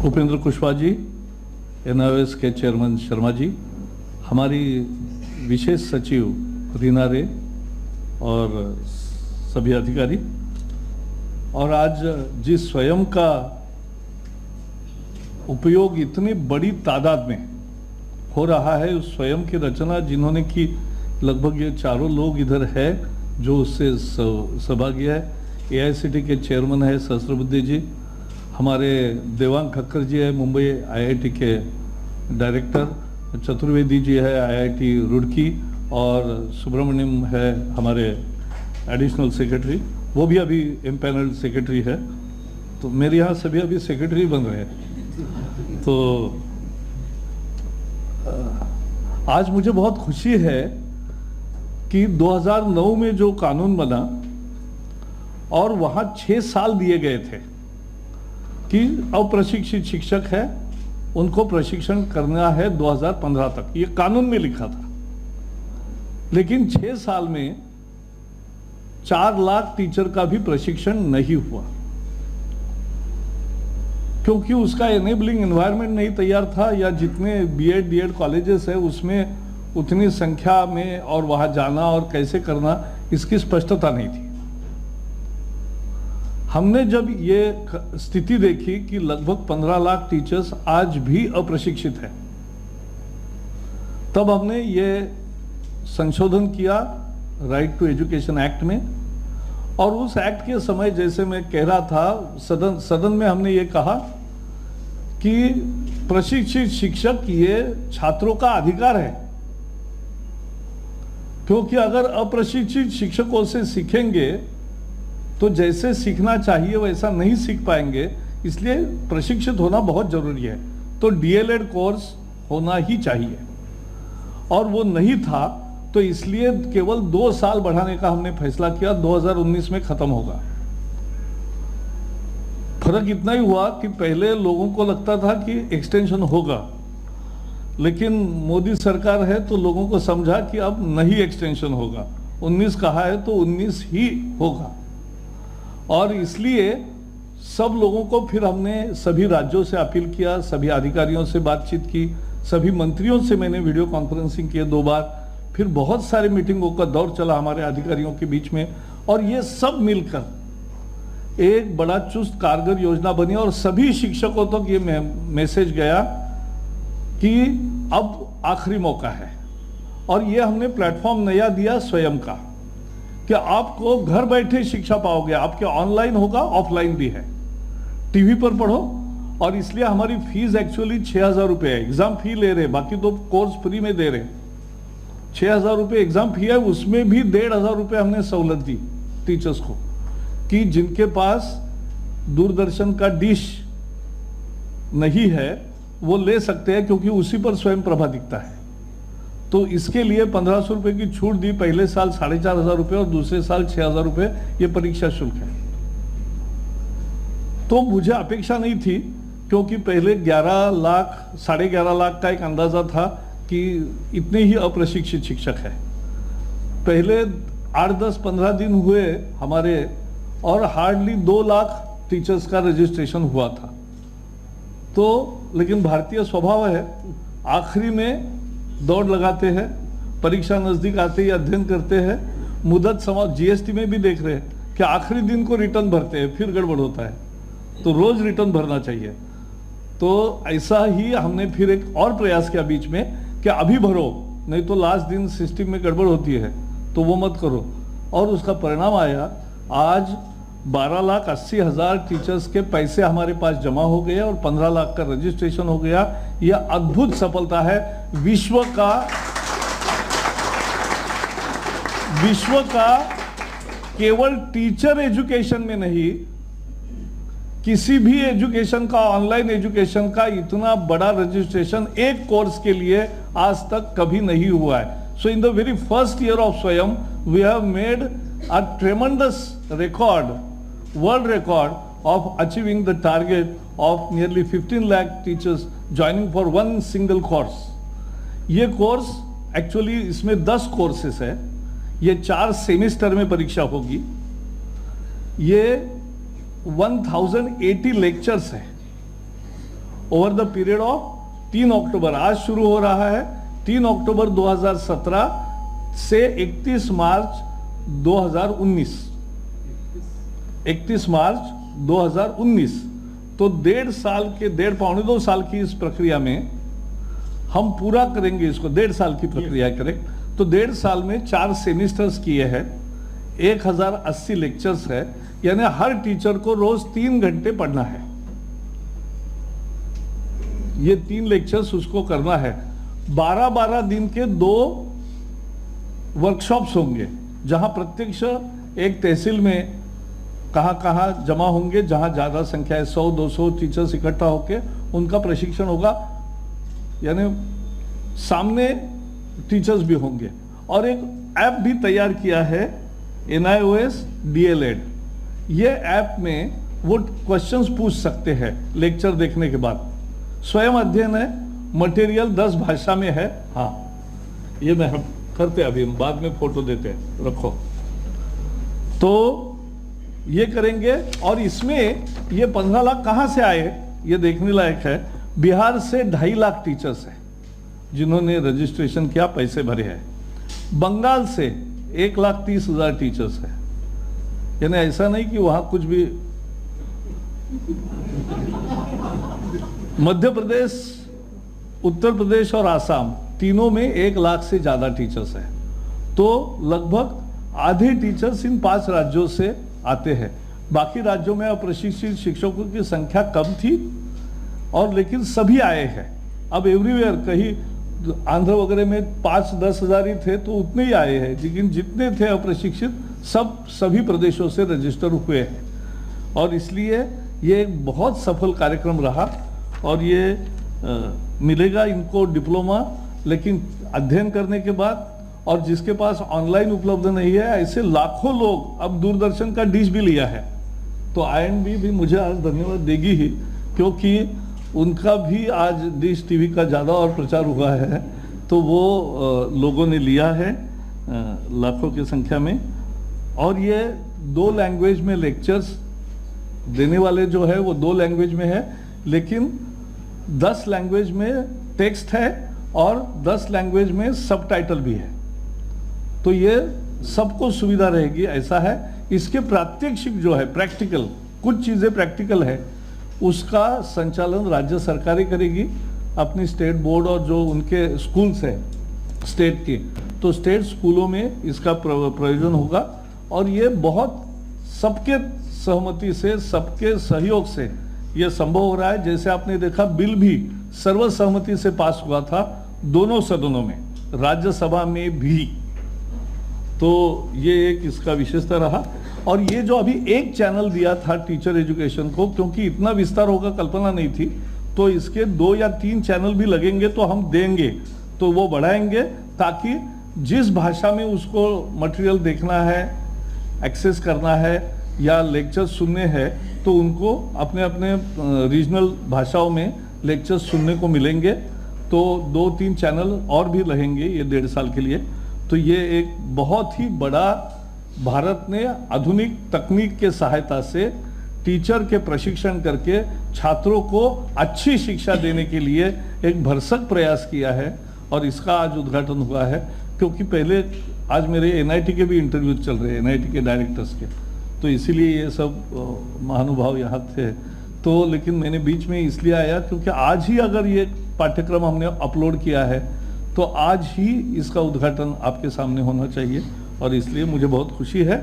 Upendra Kushwaha ji, NIOS के chairman Sharma ji, हमारी विशेष सचिव रीना रे और सभी अधिकारी, और आज जिस स्वयं का उपयोग इतनी बड़ी तादाद में हो रहा है, उस स्वयं की रचना जिन्होंने की, लगभग ये चारों लोग इधर है जो उससे सौभाग्य है। एआईसीटी के चेयरमैन है सहस्त्रबुद्धे जी, हमारे देवांग खक्कर जी है मुंबई आईआईटी के डायरेक्टर, चतुर्वेदी जी है आईआईटी रुड़की, और सुब्रमण्यम है हमारे एडिशनल सेक्रेटरी, वो भी अभी एम्पैनल्ड सेक्रेटरी है। तो मेरे यहाँ सभी अभी सेक्रेटरी बन रहे हैं। तो आज मुझे बहुत खुशी है कि 2009 में जो कानून बना और वहाँ 6 साल दिए गए थे कि अप्रशिक्षित शिक्षक है उनको प्रशिक्षण करना है 2015 तक, ये कानून में लिखा था। लेकिन 6 साल में 4 लाख टीचर का भी प्रशिक्षण नहीं हुआ, क्योंकि उसका एनेबलिंग एनवायरनमेंट नहीं तैयार था, या जितने बीएड डीएड कॉलेजेस है उसमें उतनी संख्या में और वहां जाना और कैसे करना इसकी स्पष्टता नहीं थी। हमने जब ये स्थिति देखी कि लगभग 15 लाख टीचर्स आज भी अप्रशिक्षित हैं, तब हमने ये संशोधन किया राइट टू एजुकेशन एक्ट में। और उस एक्ट के समय, जैसे मैं कह रहा था, सदन में हमने ये कहा कि प्रशिक्षित शिक्षक ये छात्रों का अधिकार है, क्योंकि अगर अप्रशिक्षित शिक्षकों से सीखेंगे तो जैसे सीखना चाहिए वैसा नहीं सीख पाएंगे, इसलिए प्रशिक्षित होना बहुत जरूरी है। तो डीएलएड कोर्स होना ही चाहिए, और वो नहीं था, तो इसलिए केवल 2 साल बढ़ाने का हमने फैसला किया। 2019 में खत्म होगा। फर्क इतना ही हुआ कि पहले लोगों को लगता था कि एक्सटेंशन होगा, लेकिन मोदी सरकार है तो लोगों को समझा कि अब नहीं एक्सटेंशन होगा। 19 कहा है तो 19 ही होगा, और इसलिए सब लोगों को फिर हमने सभी राज्यों से अपील किया, सभी अधिकारियों से बातचीत की, सभी मंत्रियों से मैंने वीडियो कॉन्फ्रेंसिंग किए 2 बार, फिर बहुत सारे मीटिंगों का दौर चला हमारे अधिकारियों के बीच में, और ये सब मिलकर एक बड़ा चुस्त कारगर योजना बनी। और सभी शिक्षकों तक ये मैसेज गया कि अब आखिरी मौका है। और ये हमने प्लेटफॉर्म नया दिया स्वयं का, कि आपको घर बैठे शिक्षा पाओगे, आपके ऑनलाइन होगा, ऑफलाइन भी है, टीवी पर पढ़ो। और इसलिए हमारी फीस एक्चुअली 6,000 रुपये है। एग्जाम फी ले रहे, बाकी तो कोर्स फ्री में दे रहे। 6,000 रुपये एग्जाम फी है, उसमें भी 1,500 रुपये हमने सहूलत दी टीचर्स को, कि जिनके पास दूरदर्शन का डिश नहीं है वो ले सकते हैं, क्योंकि उसी पर स्वयं प्रभा दिखता है। तो इसके लिए 1,500 रुपये की छूट दी। पहले साल 4,500 रुपये और दूसरे साल 6,000 रुपये ये परीक्षा शुल्क है। तो मुझे अपेक्षा नहीं थी, क्योंकि पहले 11 लाख 11.5 लाख का एक अंदाजा था कि इतने ही अप्रशिक्षित शिक्षक है। पहले 8, 10, 15 दिन हुए हमारे, और हार्डली 2 लाख टीचर्स का रजिस्ट्रेशन हुआ था। तो लेकिन भारतीय स्वभाव है, आखिरी में दौड़ लगाते हैं, परीक्षा नजदीक आते ही अध्ययन करते हैं, मुदत समाप्त। जीएसटी में भी देख रहे हैं कि आखिरी दिन को रिटर्न भरते हैं, फिर गड़बड़ होता है, तो रोज रिटर्न भरना चाहिए। तो ऐसा ही हमने फिर एक और प्रयास किया बीच में कि अभी भरो, नहीं तो लास्ट दिन सिस्टम में गड़बड़ होती है, तो वो मत करो। और उसका परिणाम आया, आज 12,80,000 टीचर्स के पैसे हमारे पास जमा हो गए और 15 लाख का रजिस्ट्रेशन हो गया। यह अद्भुत सफलता है। विश्व का केवल टीचर एजुकेशन में नहीं, किसी भी एजुकेशन का, ऑनलाइन एजुकेशन का इतना बड़ा रजिस्ट्रेशन एक कोर्स के लिए आज तक कभी नहीं हुआ है। So in the very first year of Swayam we have made a tremendous record, world record of achieving the target of nearly 15 lakh teachers joining for one single course. ये कोर्स एक्चुअली इसमें 10 कोर्सेस है, ये 4 semester में परीक्षा होगी, ये 1080 lectures है over the period of 3 अक्टूबर, आज शुरू हो रहा है 3 अक्टूबर 2017 से 31 मार्च 2019, 31 मार्च 2019। तो 1.5 2 साल की इस प्रक्रिया में हम पूरा करेंगे इसको। 1.5 साल की प्रक्रिया है, करेक्ट। तो 1.5 साल में 4 सेमिस्टर्स किए हैं, 1080 लेक्चर्स है, यानी हर टीचर को रोज 3 घंटे पढ़ना है। ये 3 लेक्चर्स उसको करना है। 12-12 दिन के 2 वर्कशॉप्स होंगे, जहां प्रत्यक्ष एक तहसील में कहां जमा होंगे, जहां ज्यादा संख्या है, 100-200 टीचर्स इकट्ठा होके उनका प्रशिक्षण होगा, यानी सामने टीचर्स भी होंगे। और एक ऐप भी तैयार किया है, NIOS DLED। ये ऐप में वो क्वेश्चंस पूछ सकते हैं लेक्चर देखने के बाद। स्वयं अध्ययन है, मटेरियल 10 भाषा में है। हाँ, ये मैं हम करते अभी, बाद में फोटो देते हैं, रखो। तो ये करेंगे। और इसमें ये 15 लाख कहां से आए, ये देखने लायक है। बिहार से 2.5 लाख टीचर्स हैं जिन्होंने रजिस्ट्रेशन किया, पैसे भरे हैं। बंगाल से 1,30,000 टीचर्स हैं, यानी ऐसा नहीं कि वहां कुछ भी। मध्य प्रदेश, उत्तर प्रदेश और आसाम तीनों में 1 लाख से ज्यादा टीचर्स हैं। तो लगभग आधे टीचर्स इन 5 राज्यों से आते हैं। बाकी राज्यों में अप्रशिक्षित शिक्षकों की संख्या कम थी, और लेकिन सभी आए हैं। अब एवरीवेयर, कहीं आंध्र वगैरह में 5-10 हजार ही थे तो उतने ही आए हैं, लेकिन जितने थे अप्रशिक्षित सभी प्रदेशों से रजिस्टर हुए हैं। और इसलिए ये एक बहुत सफल कार्यक्रम रहा। और ये मिलेगा इनको डिप्लोमा, लेकिन अध्ययन करने के बाद। और जिसके पास ऑनलाइन उपलब्ध नहीं है, ऐसे लाखों लोग, अब दूरदर्शन का डिश भी लिया है, तो INB भी मुझे आज धन्यवाद देगी ही, क्योंकि उनका भी आज डिश टीवी का ज़्यादा और प्रचार हुआ है। तो वो लोगों ने लिया है लाखों की संख्या में। और ये 2 लैंग्वेज में लेक्चर्स देने वाले जो है वो 2 लैंग्वेज में है, लेकिन 10 लैंग्वेज में टेक्स्ट है और 10 लैंग्वेज में सबटाइटल भी है। तो ये सबको सुविधा रहेगी, ऐसा है। इसके प्रात्यक्षिक जो है, प्रैक्टिकल, कुछ चीज़ें प्रैक्टिकल है, उसका संचालन राज्य सरकारें करेगी, अपनी स्टेट बोर्ड और जो उनके स्कूल्स हैं स्टेट के, तो स्टेट स्कूलों में इसका प्रयोजन होगा। और ये बहुत सबके सहमति से, सबके सहयोग से ये संभव हो रहा है। जैसे आपने देखा, बिल भी सर्वसहमति से पास हुआ था दोनों सदनों में, राज्यसभा में भी। तो ये एक इसका विशेषता रहा। और ये जो अभी एक चैनल दिया था टीचर एजुकेशन को, क्योंकि इतना विस्तार होगा कल्पना नहीं थी, तो इसके 2 या 3 चैनल भी लगेंगे, तो हम देंगे, तो वो बढ़ाएंगे, ताकि जिस भाषा में उसको मटेरियल देखना है, एक्सेस करना है या लेक्चर सुनने हैं, तो उनको अपने अपने रीजनल भाषाओं में लेक्चर सुनने को मिलेंगे। तो 2-3 चैनल और भी रहेंगे ये 1.5 साल के लिए। तो ये एक बहुत ही बड़ा, भारत ने आधुनिक तकनीक के सहायता से टीचर के प्रशिक्षण करके छात्रों को अच्छी शिक्षा देने के लिए एक भरसक प्रयास किया है। और इसका आज उद्घाटन हुआ है, क्योंकि पहले आज मेरे NIT के भी इंटरव्यू चल रहे हैं, NIT के डायरेक्टर्स के, तो इसीलिए ये सब महानुभाव यहाँ थे। तो लेकिन मैंने बीच में इसलिए आया क्योंकि आज ही अगर ये पाठ्यक्रम हमने अपलोड किया है, तो आज ही इसका उद्घाटन आपके सामने होना चाहिए। और इसलिए मुझे बहुत खुशी है